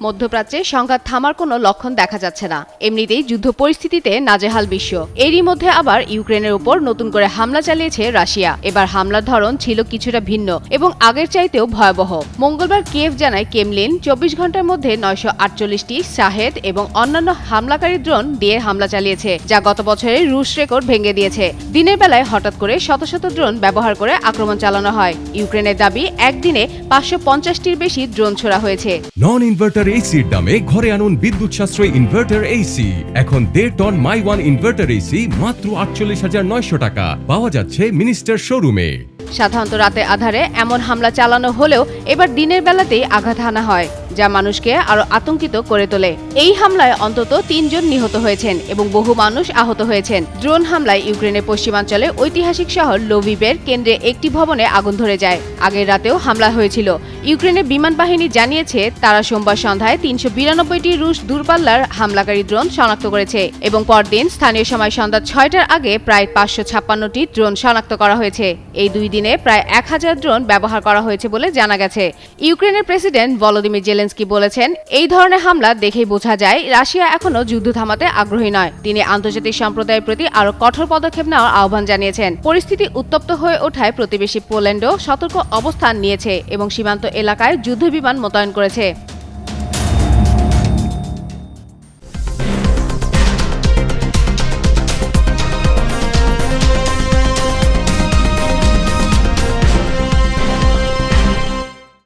মধ্যপ্রাচ্যে সংঘাত থামার কোনো লক্ষণ দেখা যাচ্ছে না। এমনিতেই যুদ্ধ পরিস্থিতিতে নাজেহাল বিশ্ব। এরই মধ্যে আবার ইউক্রেনের উপর নতুন করে হামলা চালিয়েছে রাশিয়া। এবার হামলার ধরন ছিল কিছুটা ভিন্ন এবং আগের চাইতেও ভয়াবহ। মঙ্গলবার কিয়েভ জানায় ক্রেমলিন ২৪ ঘন্টার মধ্যে ৯৪৮টি শাহেদ এবং অন্যান্য হামলাকারী ড্রোন দিয়ে হামলা চালিয়েছে, যা গত বছরের রুশ রেকর্ড ভেঙে দিয়েছে। দিনের বেলায় হঠাৎ করে শত শত ড্রোন ব্যবহার করে আক্রমণ চালানো হয়। ইউক্রেনের দাবি, একদিনে ৫৫০টির বেশি ড্রোন ছোড়া হয়েছে। নন ইনভার্টার এসির দামে ঘরে আনুন বিদ্যুৎ সাশ্রয়ী ইনভার্টার এসি। এখন ১.৫ ton my one inverter AC মাত্র ৪৮,৯০০ টাকা পাওয়া যাচ্ছে মিনিস্টার শোরুমে। সাধারণত রাতে আধারে এমন হামলা চালানো হলেও এবার দিনের বেলাতেই আঘাত হানা হয়, যা মানুষকে আরো আতঙ্কিত করে তোলে। এই হামলায় অন্তত ৩ জন নিহত হয়েছেন এবং বহু মানুষ আহত হয়েছেন। ড্রোন হামলায় ইউক্রেনের পশ্চিমাঞ্চলে ঐতিহাসিক শহর লভিভের কেন্দ্রে একটি ভবনে আগুন ধরে যায়। আগের রাতেও হামলা হয়েছিল। ইউক্রেনের বিমান বাহিনী জানিয়েছে তারা সোমবার সন্ধ্যায় ৩৯২টি রুশ দূরপাল্লার হামলাকারী ড্রোন শনাক্ত করেছে এবং পরদিন স্থানীয় সময় সন্ধ্যা ৬টার আগে প্রায় ৫৫৬টি ড্রোন শনাক্ত করা হয়েছে। এই ২ দিনে প্রায় ১,০০০ ড্রোন ব্যবহার করা হয়েছে বলে জানা গেছে। ইউক্রেনের প্রেসিডেন্ট ভলোদিমির জেলেনস্কি বলেছেন, এই ধরনের হামলা দেখেই বোঝা যায় রাশিয়া এখনো যুদ্ধ থামাতে আগ্রহী নয়। তিনি আন্তর্জাতিক সম্প্রদায়ের প্রতি আরো কঠোর পদক্ষেপ নেওয়ার আহ্বান জানিয়েছেন। পরিস্থিতি উত্তপ্ত হয়ে ওঠায় প্রতিবেশী পোল্যান্ডও সতর্ক অবস্থান নিয়েছে এবং সীমান্ত এলাকায় যুদ্ধবিমান মোতায়েন করেছে।